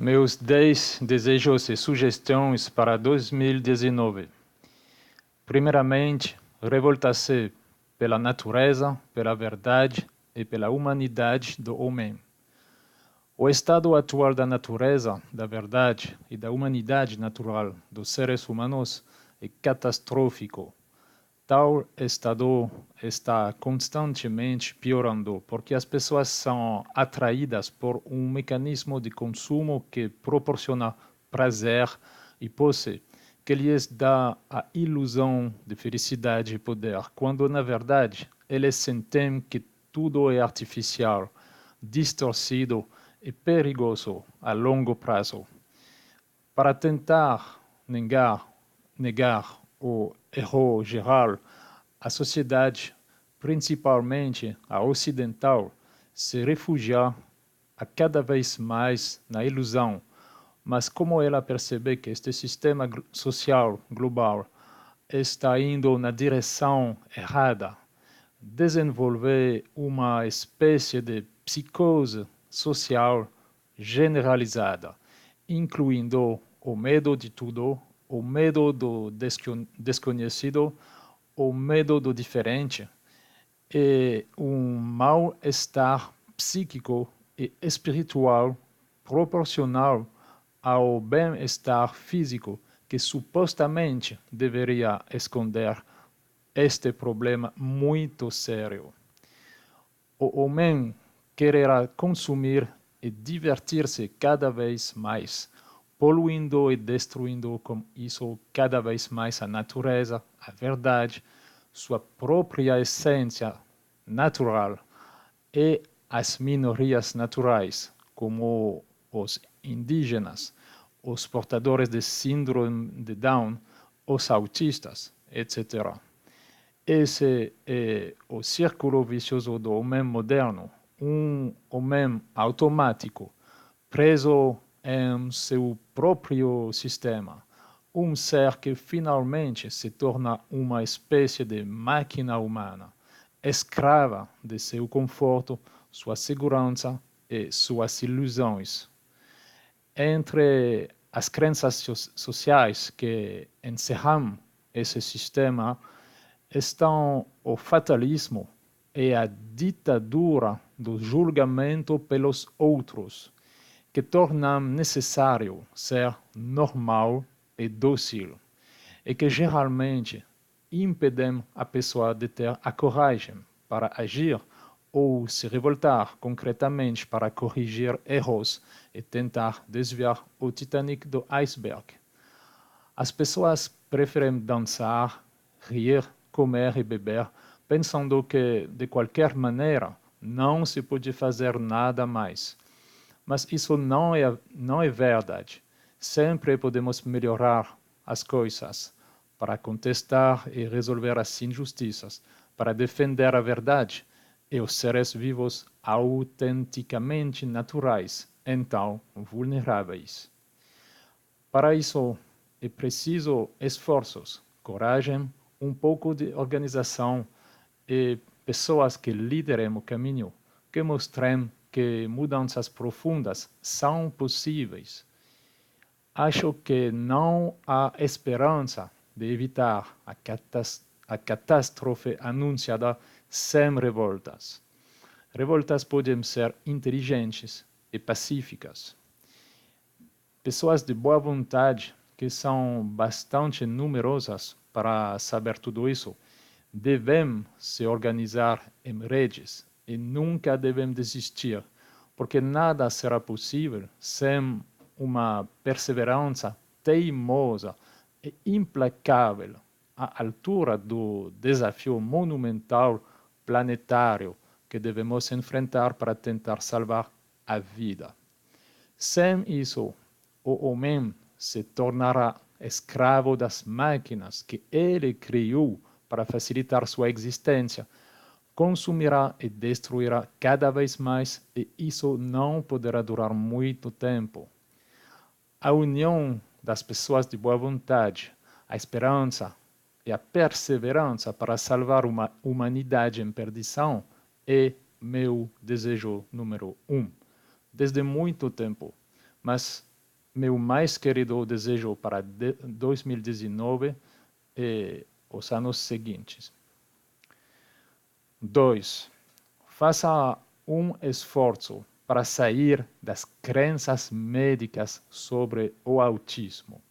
Meus 10 desejos e sugestões para 2019. Primeiramente, revoltar-se pela natureza, pela verdade e pela humanidade do homem. O estado atual da natureza, da verdade e da humanidade natural dos seres humanos é catastrófico. Tal estado está constantemente piorando porque as pessoas são atraídas por um mecanismo de consumo que proporciona prazer e posse, que lhes dá a ilusão de felicidade e poder, quando na verdade eles sentem que tudo é artificial, distorcido e perigoso a longo prazo. Para tentar negar o erro geral, a sociedade, principalmente a ocidental, se refugia a cada vez mais na ilusão. Mas como ela percebe que este sistema social global está indo na direção errada, desenvolve uma espécie de psicose social generalizada, incluindo o medo de tudo, o medo do desconhecido, o medo do diferente e um mal-estar psíquico e espiritual proporcional ao bem-estar físico que supostamente deveria esconder este problema muito sério. O homem quererá consumir e divertir-se cada vez mais, poluindo e destruindo com isso cada vez mais a natureza, a verdade, sua própria essência natural e as minorias naturais, como os indígenas, os portadores de síndrome de Down, os autistas, etc. Esse é o círculo vicioso do homem moderno, um homem automático, preso em seu próprio sistema, um ser que finalmente se torna uma espécie de máquina humana, escrava de seu conforto, sua segurança e suas ilusões. Entre as crenças sociais que encerram esse sistema estão o fatalismo e a ditadura do julgamento pelos outros, que tornam necessário ser normal e dócil, e que geralmente impedem a pessoa de ter a coragem para agir ou se revoltar concretamente para corrigir erros e tentar desviar o Titanic do iceberg. As pessoas preferem dançar, rir, comer e beber, pensando que, de qualquer maneira, não se pode fazer nada mais. Mas isso não é verdade. Sempre podemos melhorar as coisas para contestar e resolver as injustiças, para defender a verdade e os seres vivos autenticamente naturais, então vulneráveis. Para isso, é preciso esforços, coragem, um pouco de organização e pessoas que liderem o caminho, que mostrem que mudanças profundas são possíveis. Acho que não há esperança de evitar a catástrofe anunciada sem revoltas. Revoltas podem ser inteligentes e pacíficas. Pessoas de boa vontade, que são bastante numerosas para saber tudo isso, devem se organizar em redes e nunca devem desistir, porque nada será possível sem uma perseverança teimosa e implacável à altura do desafio monumental planetário que devemos enfrentar para tentar salvar a vida. Sem isso, o homem se tornará escravo das máquinas que ele criou para facilitar sua existência, consumirá e destruirá cada vez mais, e isso não poderá durar muito tempo. A união das pessoas de boa vontade, a esperança e a perseverança para salvar uma humanidade em perdição é meu desejo número 1, desde muito tempo. Mas meu mais querido desejo para 2019 e os anos seguintes. 2. Faça um esforço para sair das crenças médicas sobre o autismo.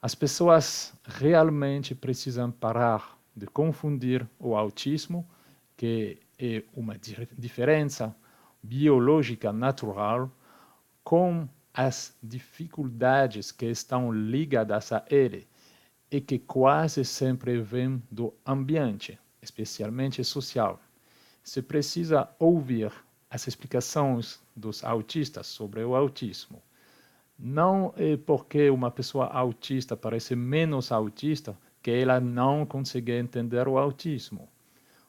As pessoas realmente precisam parar de confundir o autismo, que é uma diferença biológica natural, com as dificuldades que estão ligadas a ele e que quase sempre vêm do ambiente, especialmente social. Se precisa ouvir as explicações dos autistas sobre o autismo. Não é porque uma pessoa autista parece menos autista que ela não consegue entender o autismo.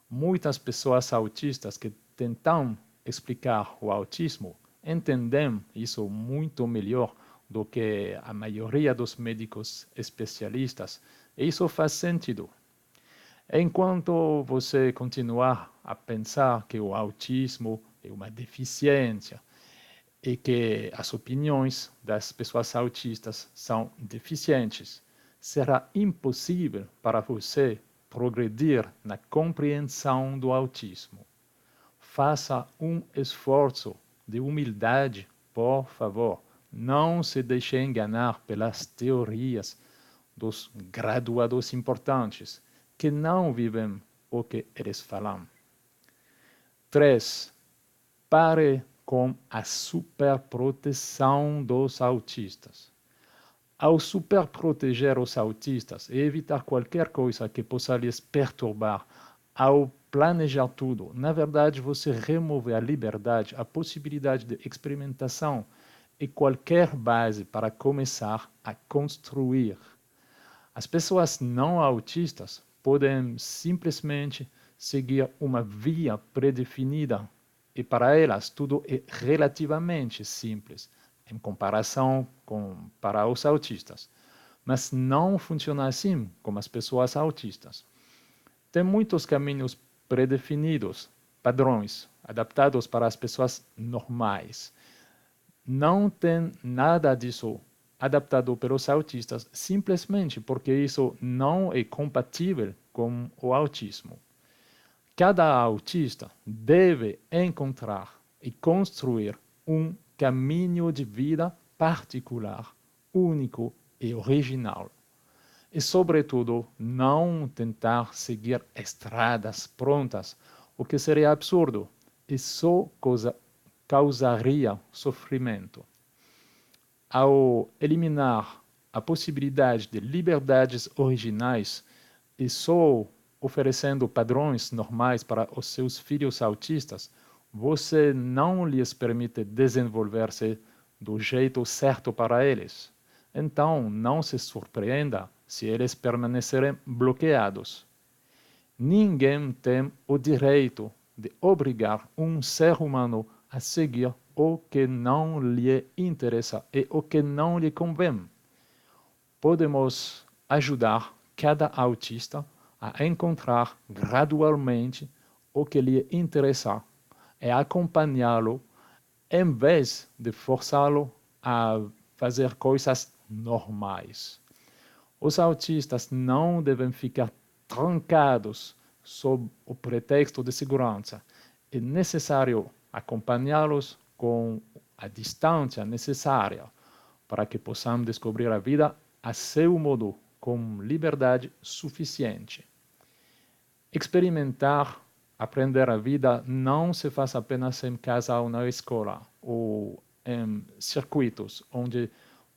Muitas pessoas autistas que tentam explicar o autismo entendem isso muito melhor do que a maioria dos médicos especialistas. E isso faz sentido. Enquanto você continuar a pensar que o autismo é uma deficiência e que as opiniões das pessoas autistas são deficientes, será impossível para você progredir na compreensão do autismo. Faça um esforço de humildade, por favor. Não se deixe enganar pelas teorias dos graduados importantes, que não vivem o que eles falam. 3. Pare com a superproteção dos autistas. Ao superproteger os autistas e evitar qualquer coisa que possa lhes perturbar, ao planejar tudo, na verdade você remove a liberdade, a possibilidade de experimentação e qualquer base para começar a construir. As pessoas não autistas podem simplesmente seguir uma via predefinida e para elas tudo é relativamente simples em comparação com para os autistas. Mas não funciona assim com as pessoas autistas. Tem muitos caminhos predefinidos, padrões, adaptados para as pessoas normais. Não tem nada disso adaptado pelos autistas simplesmente porque isso não é compatível com o autismo. Cada autista deve encontrar e construir um caminho de vida particular, único e original. E, sobretudo, não tentar seguir estradas prontas, o que seria absurdo e só causaria sofrimento. Ao eliminar a possibilidade de liberdades originais e só oferecendo padrões normais para os seus filhos autistas, você não lhes permite desenvolver-se do jeito certo para eles. Então, não se surpreenda se eles permanecerem bloqueados. Ninguém tem o direito de obrigar um ser humano a seguir o que não lhe interessa e o que não lhe convém. Podemos ajudar cada autista a encontrar gradualmente o que lhe interessa e acompanhá-lo em vez de forçá-lo a fazer coisas normais. Os autistas não devem ficar trancados sob o pretexto de segurança. É necessário acompanhá-los com a distância necessária para que possam descobrir a vida a seu modo, com liberdade suficiente. Experimentar, aprender a vida não se faz apenas em casa ou na escola, ou em circuitos onde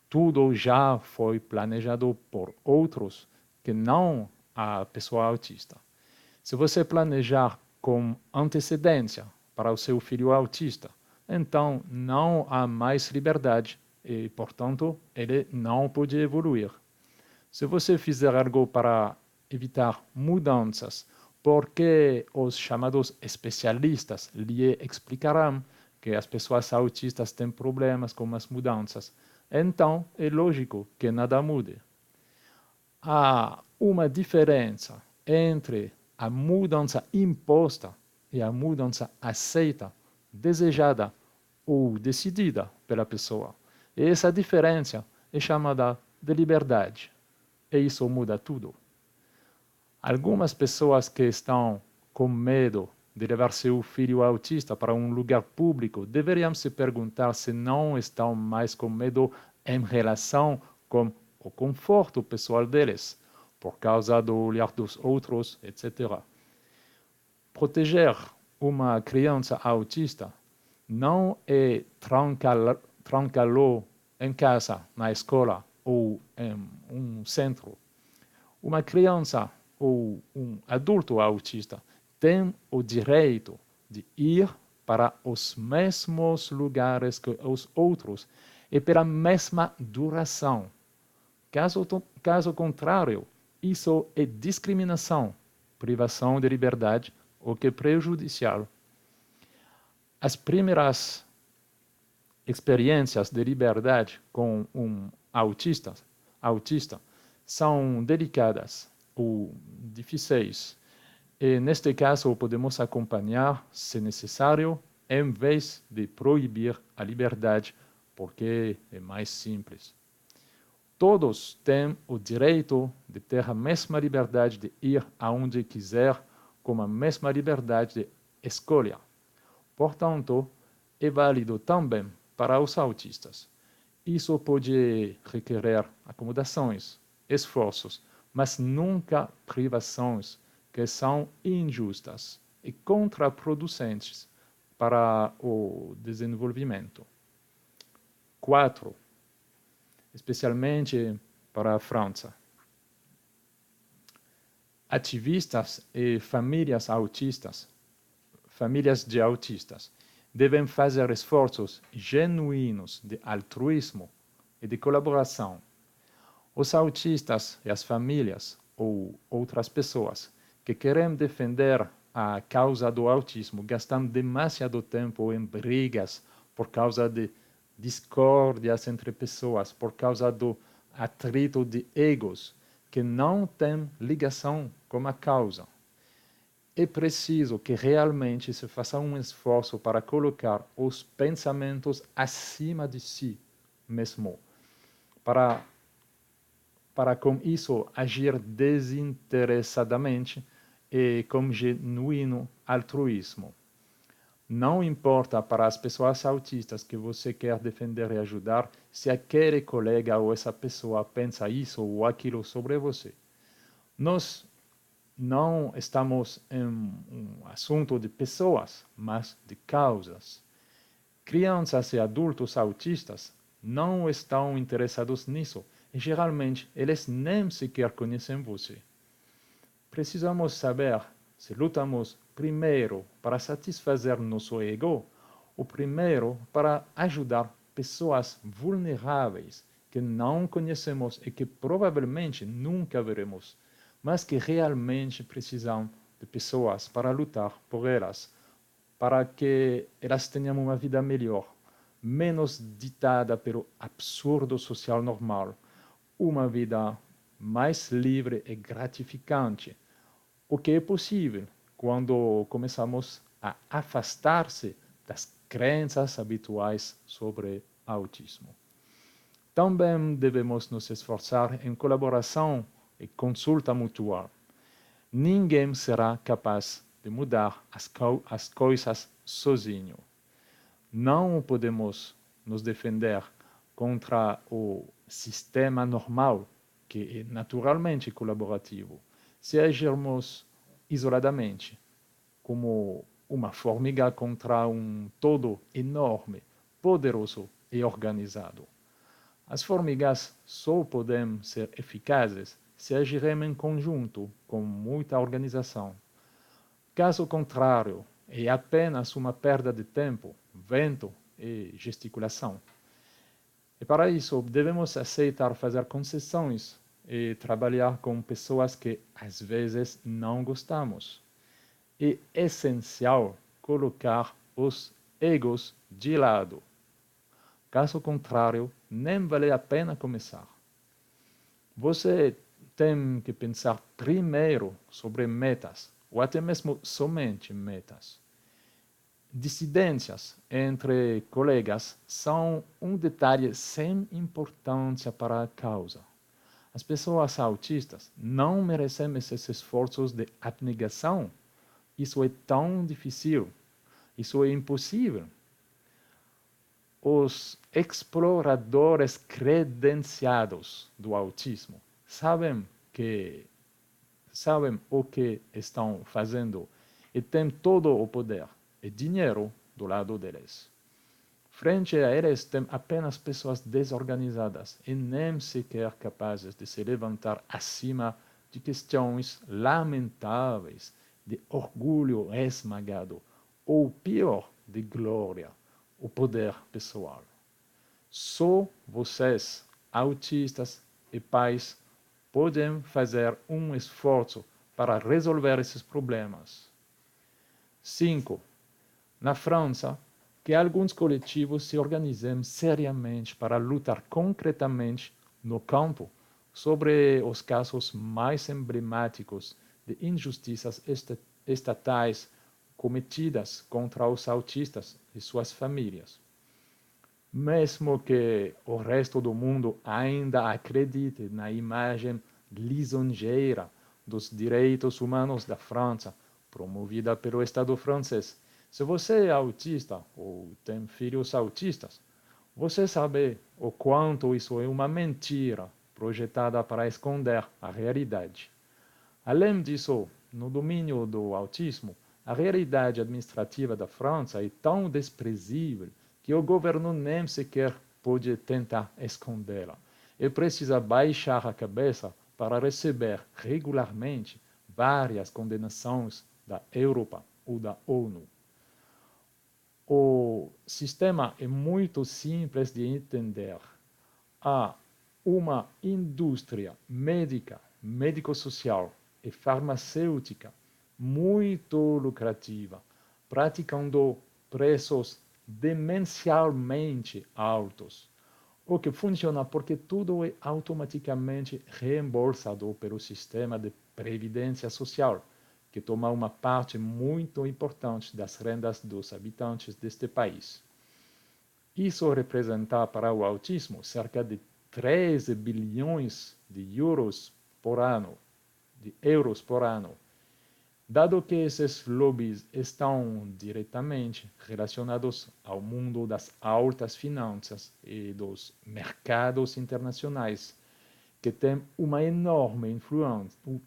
tudo já foi planejado por outros que não a pessoa autista. Se você planejar com antecedência para o seu filho autista, então não há mais liberdade e, portanto, ele não pode evoluir. Se você fizer algo para evitar mudanças, porque os chamados especialistas lhe explicarão que as pessoas autistas têm problemas com as mudanças, então é lógico que nada mude. Há uma diferença entre a mudança imposta e a mudança aceita, desejada ou decidida pela pessoa. E essa diferença é chamada de liberdade. E isso muda tudo. Algumas pessoas que estão com medo de levar seu filho autista para um lugar público deveriam se perguntar se não estão mais com medo em relação com o conforto pessoal deles, por causa do olhar dos outros, etc. Proteger uma criança autista não é trancá-lo em casa, na escola ou em um centro. Uma criança ou um adulto autista tem o direito de ir para os mesmos lugares que os outros e pela mesma duração. Caso contrário, isso é discriminação, privação de liberdade, o que é prejudicial. As primeiras experiências de liberdade com um autista são delicadas ou difíceis. E neste caso podemos acompanhar, se necessário, em vez de proibir a liberdade, porque é mais simples. Todos têm o direito de ter a mesma liberdade de ir aonde quiser, com a mesma liberdade de escolha. Portanto, é válido também para os autistas. Isso pode requerer acomodações, esforços, mas nunca privações que são injustas e contraproducentes para o desenvolvimento. 4. Especialmente para a França. Ativistas e famílias de autistas, devem fazer esforços genuínos de altruísmo e de colaboração. Os autistas e as famílias ou outras pessoas que querem defender a causa do autismo gastam demasiado tempo em brigas por causa de discórdias entre pessoas, por causa do atrito de egos que não tem ligação com a causa. É preciso que realmente se faça um esforço para colocar os pensamentos acima de si mesmo, para com isso agir desinteressadamente e com genuíno altruísmo. Não importa para as pessoas autistas que você quer defender e ajudar se aquele colega ou essa pessoa pensa isso ou aquilo sobre você. Nós não estamos em um assunto de pessoas, mas de causas. Crianças e adultos autistas não estão interessados nisso e geralmente eles nem sequer conhecem você. Precisamos saber se lutamos primeiro para satisfazer nosso ego ou primeiro para ajudar pessoas vulneráveis que não conhecemos e que provavelmente nunca veremos, mas que realmente precisam de pessoas para lutar por elas, para que elas tenham uma vida melhor, menos ditada pelo absurdo social normal, uma vida mais livre e gratificante, o que é possível quando começamos a afastar-se das crenças habituais sobre autismo. Também devemos nos esforçar em colaboração e consulta mutual. Ninguém será capaz de mudar as coisas sozinho. Não podemos nos defender contra o sistema normal, que é naturalmente colaborativo, se agirmos isoladamente, como uma formiga contra um todo enorme, poderoso e organizado. As formigas só podem ser eficazes se agirem em conjunto, com muita organização. Caso contrário, é apenas uma perda de tempo, vento e gesticulação. E para isso, devemos aceitar fazer concessões e trabalhar com pessoas que às vezes não gostamos. É essencial colocar os egos de lado. Caso contrário, nem vale a pena começar. Você tem que pensar primeiro sobre metas, ou até mesmo somente metas. Dissidências entre colegas são um detalhe sem importância para a causa. As pessoas autistas não merecem esses esforços de abnegação. Isso é tão difícil. Isso é impossível. Os exploradores credenciados do autismo sabem o que estão fazendo e têm todo o poder e dinheiro do lado deles. Frente a eles, tem apenas pessoas desorganizadas e nem sequer capazes de se levantar acima de questões lamentáveis de orgulho esmagado ou pior, de glória, o poder pessoal. Só vocês, autistas e pais, podem fazer um esforço para resolver esses problemas. 5. Na França, que alguns coletivos se organizem seriamente para lutar concretamente no campo sobre os casos mais emblemáticos de injustiças estatais cometidas contra os autistas e suas famílias. Mesmo que o resto do mundo ainda acredite na imagem lisonjeira dos direitos humanos da França, promovida pelo Estado francês, se você é autista ou tem filhos autistas, você sabe o quanto isso é uma mentira projetada para esconder a realidade. Além disso, no domínio do autismo, a realidade administrativa da França é tão desprezível que o governo nem sequer pode tentar escondê-la e precisa baixar a cabeça para receber regularmente várias condenações da Europa ou da ONU. O sistema é muito simples de entender. Há uma indústria médica, médico-social e farmacêutica muito lucrativa, praticando preços demencialmente altos, o que funciona porque tudo é automaticamente reembolsado pelo sistema de previdência social, que toma uma parte muito importante das rendas dos habitantes deste país. Isso representa para o autismo cerca de 13 bilhões de euros por ano, dado que esses lobbies estão diretamente relacionados ao mundo das altas finanças e dos mercados internacionais, que tem uma enorme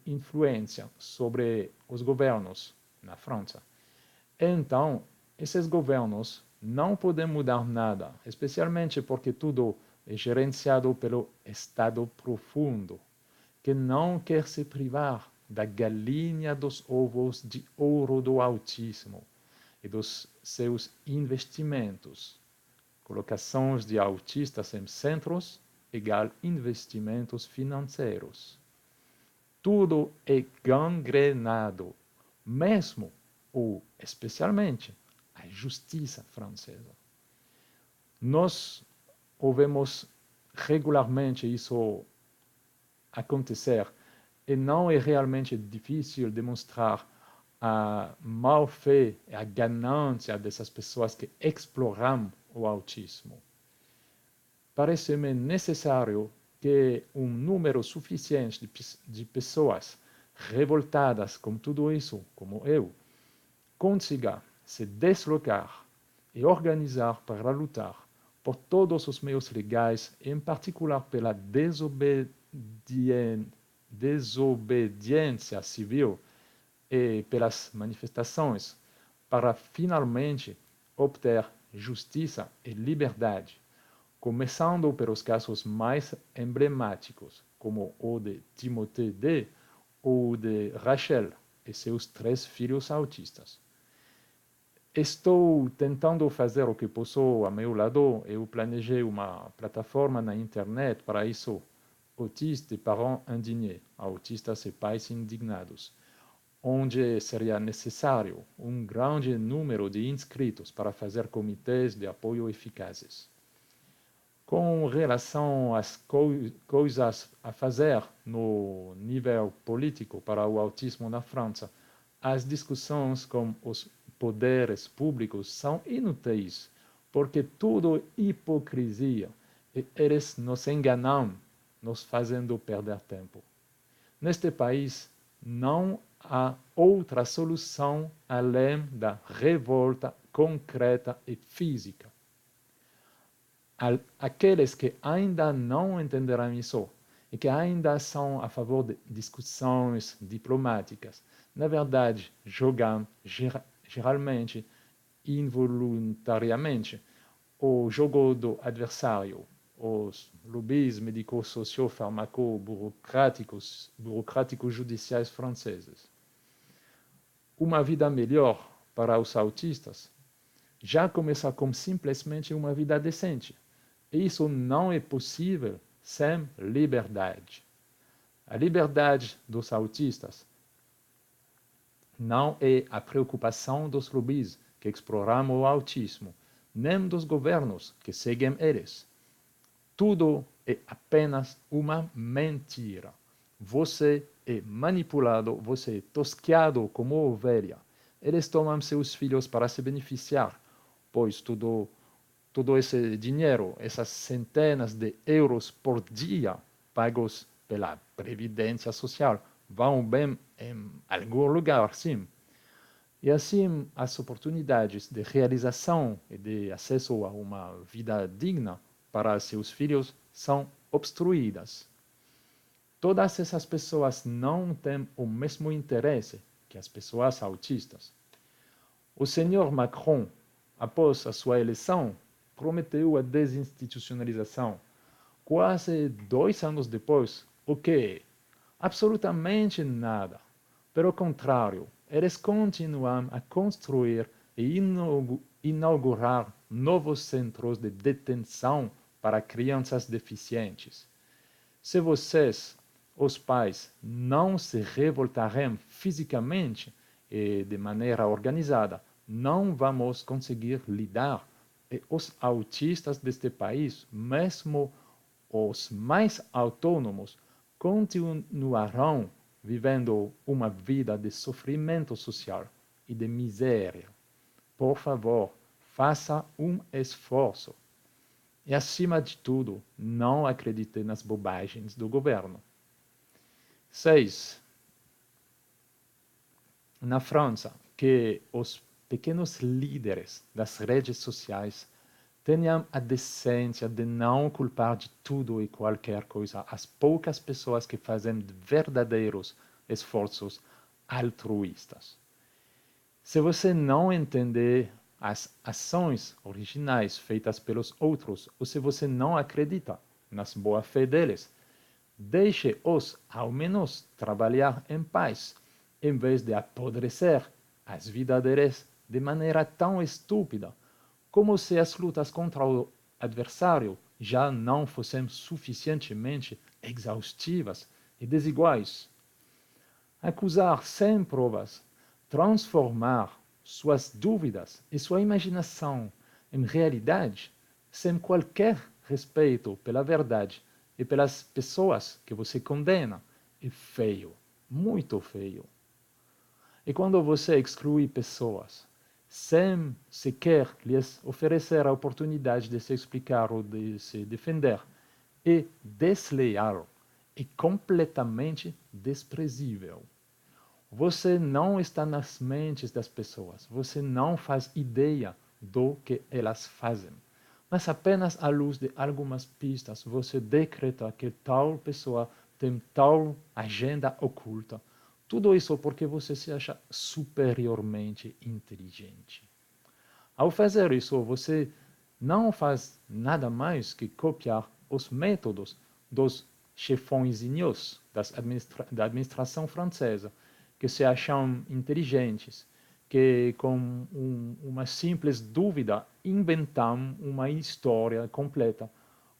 influência sobre os governos na França. Então, esses governos não podem mudar nada, especialmente porque tudo é gerenciado pelo Estado profundo, que não quer se privar da galinha dos ovos de ouro do autismo e dos seus investimentos. Colocações de autistas em centros igual investimentos financeiros. Tudo é gangrenado, mesmo ou especialmente a justiça francesa. Nós ouvimos regularmente isso acontecer e não é realmente difícil demonstrar a má-fé e a ganância dessas pessoas que exploram o autismo. Parece-me necessário que um número suficiente de pessoas revoltadas com tudo isso, como eu, consiga se deslocar e organizar para lutar por todos os meios legais, em particular pela desobediência civil e pelas manifestações, para finalmente obter justiça e liberdade, começando pelos casos mais emblemáticos, como o de Timothée D. ou de Rachel e seus 3 filhos autistas. Estou tentando fazer o que posso a meu lado. Eu planejei uma plataforma na internet para isso, Autistes et Parents Indignés, autistas e pais indignados, onde seria necessário um grande número de inscritos para fazer comitês de apoio eficazes. Com relação às coisas a fazer no nível político para o autismo na França, as discussões com os poderes públicos são inúteis, porque tudo é hipocrisia, e eles nos enganam, nos fazendo perder tempo. Neste país, não há outra solução além da revolta concreta e física. Aqueles que ainda não entenderam isso e que ainda são a favor de discussões diplomáticas, na verdade, jogam geralmente involuntariamente o jogo do adversário, os lobbies médico-socio-farmaco-burocráticos judiciais franceses. Uma vida melhor para os autistas já começa com simplesmente uma vida decente. E isso não é possível sem liberdade. A liberdade dos autistas não é a preocupação dos lobbies que exploram o autismo, nem dos governos que seguem eles. Tudo é apenas uma mentira. Você é manipulado, você é tosqueado como ovelha. Eles tomam seus filhos para se beneficiar, pois todo esse dinheiro, essas centenas de euros por dia pagos pela Previdência Social, vão bem em algum lugar, sim. E assim, as oportunidades de realização e de acesso a uma vida digna para seus filhos são obstruídas. Todas essas pessoas não têm o mesmo interesse que as pessoas autistas. O senhor Macron, após a sua eleição, prometeu a desinstitucionalização. Quase 2 anos depois, o quê? Absolutamente nada. Pelo contrário, eles continuam a construir e inaugurar novos centros de detenção para crianças deficientes. Se vocês, os pais, não se revoltarem fisicamente e de maneira organizada, não vamos conseguir lidar. E os autistas deste país, mesmo os mais autônomos, continuarão vivendo uma vida de sofrimento social e de miséria. Por favor, faça um esforço. E, acima de tudo, não acredite nas bobagens do governo. 6. Na França, que os pequenos líderes das redes sociais tenham a decência de não culpar de tudo e qualquer coisa as poucas pessoas que fazem verdadeiros esforços altruístas. Se você não entender as ações originais feitas pelos outros, ou se você não acredita nas boa-fé deles, deixe-os ao menos trabalhar em paz, em vez de apodrecer as vidas deles de maneira tão estúpida, como se as lutas contra o adversário já não fossem suficientemente exaustivas e desiguais. Acusar sem provas, transformar suas dúvidas e sua imaginação em realidade, sem qualquer respeito pela verdade e pelas pessoas que você condena, é feio, muito feio. E quando você exclui pessoas, sem sequer lhes oferecer a oportunidade de se explicar ou de se defender, é desleal e completamente desprezível. Você não está nas mentes das pessoas, você não faz ideia do que elas fazem. Mas apenas à luz de algumas pistas você decreta que tal pessoa tem tal agenda oculta. Tudo isso porque você se acha superiormente inteligente. Ao fazer isso, você não faz nada mais que copiar os métodos dos chefõezinhos da administração francesa, que se acham inteligentes, que com uma simples dúvida inventam uma história completa,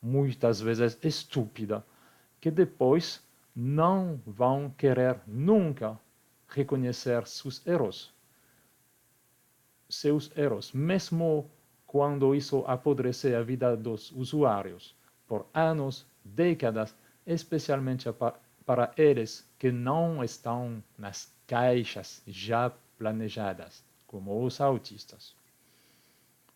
muitas vezes estúpida, que depois não vão querer nunca reconhecer seus erros, mesmo quando isso apodrecer a vida dos usuários por anos, décadas, especialmente para eles que não estão nas caixas já planejadas como os autistas.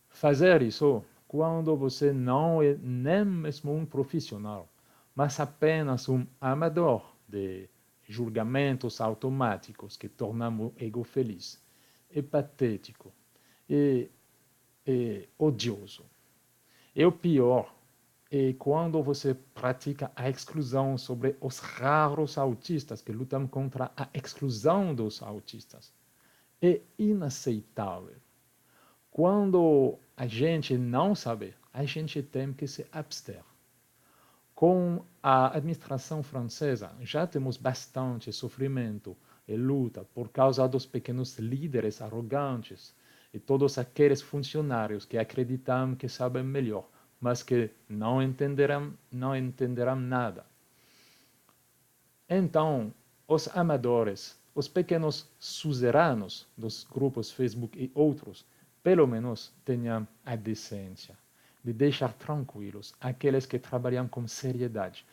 Fazer isso quando você não é nem mesmo um profissional, mas apenas um amador de julgamentos automáticos que tornam o ego feliz, é patético e odioso. E o pior é quando você pratica a exclusão sobre os raros autistas que lutam contra a exclusão dos autistas. É inaceitável. Quando a gente não sabe, a gente tem que se abster. Com a administração francesa, já temos bastante sofrimento e luta por causa dos pequenos líderes arrogantes e todos aqueles funcionários que acreditam que sabem melhor, mas que não entenderão nada. Então, os amadores, os pequenos suzeranos dos grupos Facebook e outros, pelo menos tenham a decência de deixar tranquilos aqueles que trabalham com seriedade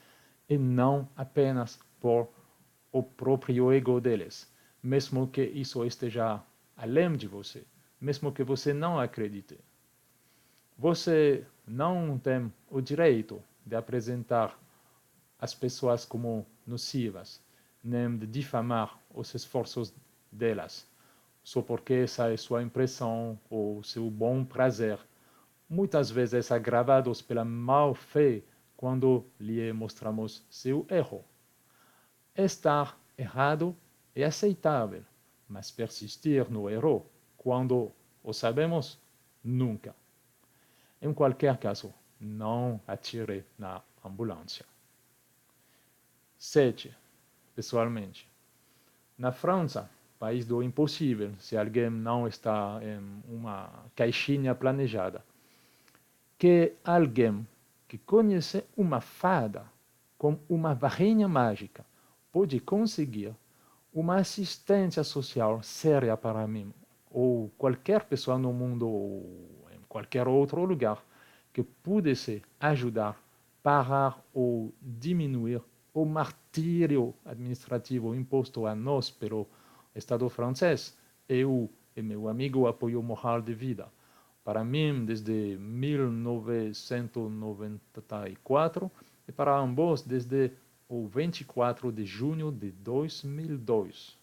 e não apenas por o próprio ego deles, mesmo que isso esteja além de você, mesmo que você não acredite. Você não tem o direito de apresentar as pessoas como nocivas, nem de difamar os esforços delas, só porque essa é sua impressão ou seu bom prazer, muitas vezes agravados pela má-fé quando lhe mostramos seu erro. Estar errado é aceitável, mas persistir no erro quando o sabemos, nunca. Em qualquer caso, não atire na ambulância. 7. Pessoalmente. Na França, país do impossível, se alguém não está em uma caixinha planejada, que alguém que conhece uma fada com uma varinha mágica pode conseguir uma assistência social séria para mim, ou qualquer pessoa no mundo, ou em qualquer outro lugar, que pudesse ajudar, parar ou diminuir o martírio administrativo imposto a nós pelo Estado francês, eu e meu amigo apoio moral de vida. Para mim, desde 1994 e para ambos desde o 24 de junho de 2002.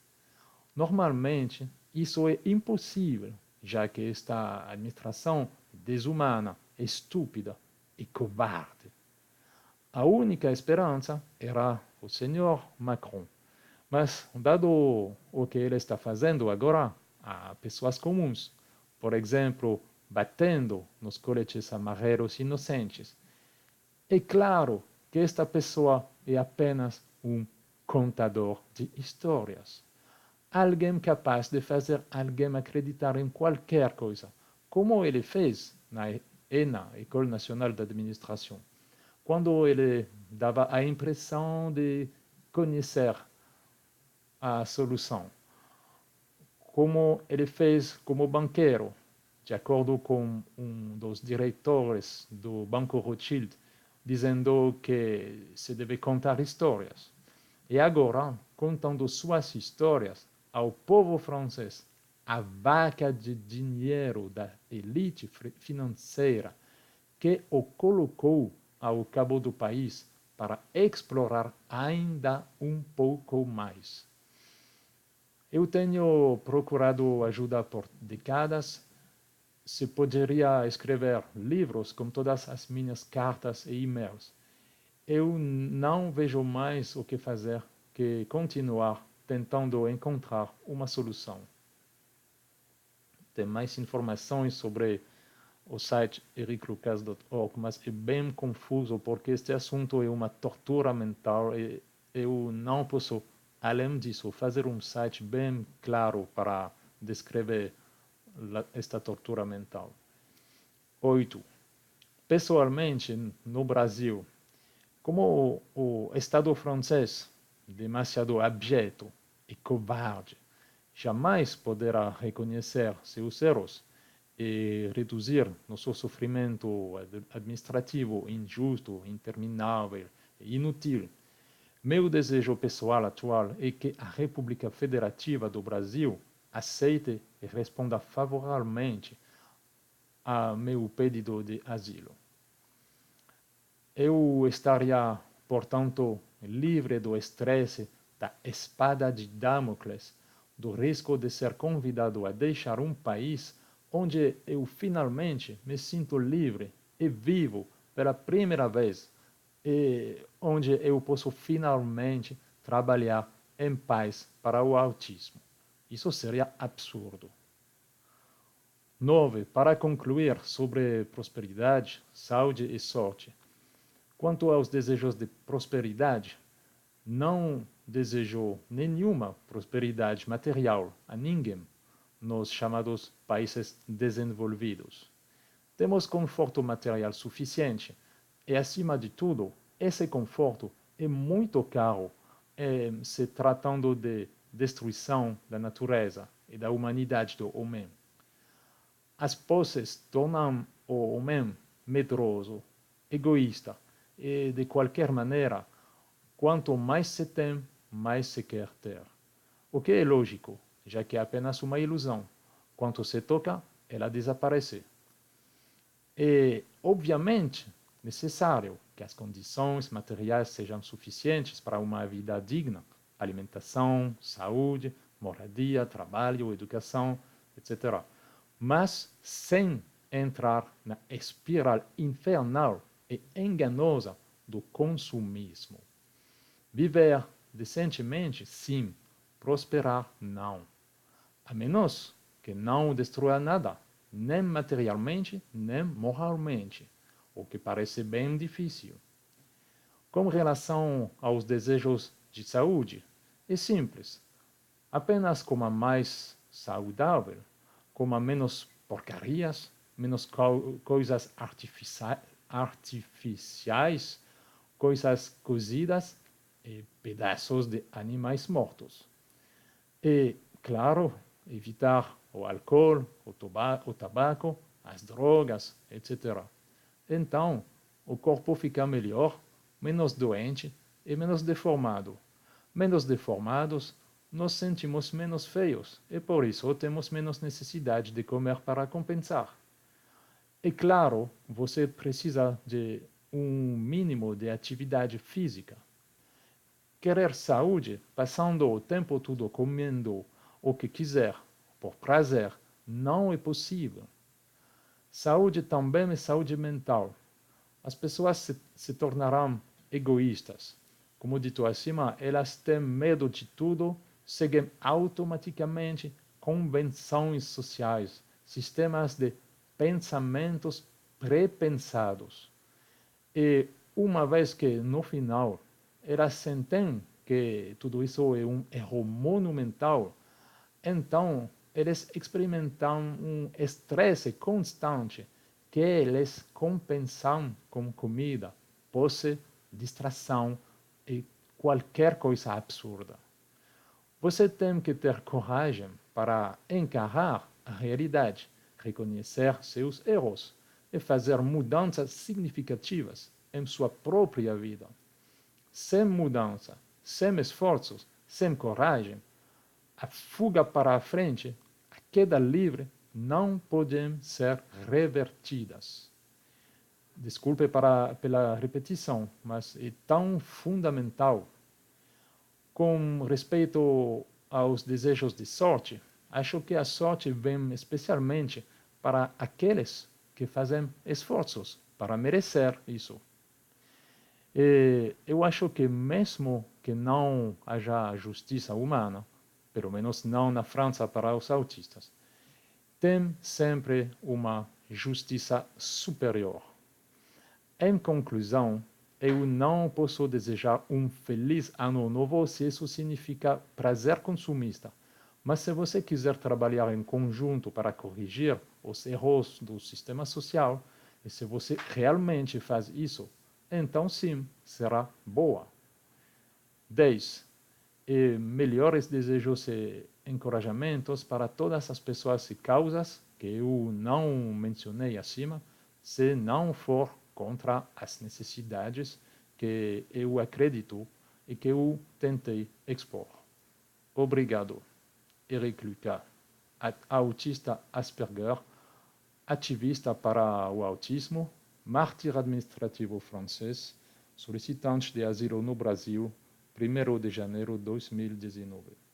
Normalmente, isso é impossível, já que esta administração desumana, estúpida e covarde. A única esperança era o senhor Macron. Mas, dado o que ele está fazendo agora a pessoas comuns, por exemplo, batendo nos coletes amarelos inocentes, é claro que esta pessoa é apenas um contador de histórias. Alguém capaz de fazer alguém acreditar em qualquer coisa, como ele fez na ENA, École Nationale d'Administration, quando ele dava a impressão de conhecer a solução, como ele fez como banqueiro, de acordo com um dos diretores do Banco Rothschild, dizendo que se deve contar histórias. E agora, contando suas histórias ao povo francês, a vaca de dinheiro da elite financeira que o colocou ao cabo do país para explorar ainda um pouco mais. Eu tenho procurado ajuda por décadas. Se poderia escrever livros com todas as minhas cartas e e-mails. Eu não vejo mais o que fazer que continuar tentando encontrar uma solução. Tem mais informações sobre o site ericlucas.org, mas é bem confuso porque este assunto é uma tortura mental e eu não posso, além disso, fazer um site bem claro para descrever esta tortura mental. 8. Pessoalmente, no Brasil, como o Estado francês, demasiado abjeto e covarde, jamais poderá reconhecer seus erros e reduzir nosso sofrimento administrativo injusto, interminável e inútil. Meu desejo pessoal atual é que a República Federativa do Brasil, aceite e responda favoravelmente a meu pedido de asilo. Eu estaria, portanto, livre do estresse da espada de Damocles, do risco de ser convidado a deixar um país onde eu finalmente me sinto livre e vivo pela primeira vez, e onde eu posso finalmente trabalhar em paz para o autismo. Isso seria absurdo. 9. Para concluir sobre prosperidade, saúde e sorte. Quanto aos desejos de prosperidade, não desejo nenhuma prosperidade material a ninguém nos chamados países desenvolvidos. Temos conforto material suficiente e, acima de tudo, esse conforto é muito caro se tratando de destruição da natureza e da humanidade do homem. As posses tornam o homem medroso, egoísta e, de qualquer maneira, quanto mais se tem, mais se quer ter. O que é lógico, já que é apenas uma ilusão. Quando se toca, ela desaparece. É, obviamente, necessário que as condições materiais sejam suficientes para uma vida digna: alimentação, saúde, moradia, trabalho, educação, etc. Mas sem entrar na espiral infernal e enganosa do consumismo. Viver decentemente, sim; prosperar, não. A menos que não destrua nada, nem materialmente, nem moralmente, o que parece bem difícil. Com relação aos desejos de saúde, é simples. Apenas coma mais saudável, coma menos porcarias, menos coisas artificiais, coisas cozidas e pedaços de animais mortos. E, claro, evitar o álcool, o tabaco, as drogas, etc. Então, o corpo fica melhor, menos doente e menos deformado. Menos deformados, nos sentimos menos feios e por isso temos menos necessidade de comer para compensar. É claro, você precisa de um mínimo de atividade física. Querer saúde, passando o tempo todo comendo o que quiser, por prazer, não é possível. Saúde também é saúde mental. As pessoas se tornarão egoístas. Como dito acima, elas têm medo de tudo, seguem automaticamente convenções sociais, sistemas de pensamentos pré-pensados. E uma vez que, no final, elas sentem que tudo isso é um erro monumental, então eles experimentam um estresse constante que eles compensam com comida, posse, distração e qualquer coisa absurda. Você tem que ter coragem para encarar a realidade, reconhecer seus erros e fazer mudanças significativas em sua própria vida. Sem mudança, sem esforços, sem coragem, a fuga para a frente, a queda livre, não podem ser revertidas. Desculpe pela repetição, mas é tão fundamental. Com respeito aos desejos de sorte, acho que a sorte vem especialmente para aqueles que fazem esforços para merecer isso. E eu acho que mesmo que não haja justiça humana, pelo menos não na França para os autistas, tem sempre uma justiça superior. Em conclusão, eu não posso desejar um feliz ano novo se isso significa prazer consumista. Mas se você quiser trabalhar em conjunto para corrigir os erros do sistema social, e se você realmente faz isso, então sim, será boa. 10. E melhores desejos e encorajamentos para todas as pessoas e causas que eu não mencionei acima, se não for contra as necessidades que eu acredito e que eu tentei expor. Obrigado. Eric Lucas. autista Asperger, ativista para o autismo, mártir administrativo francês, solicitante de asilo no Brasil, 1º de janeiro de 2019.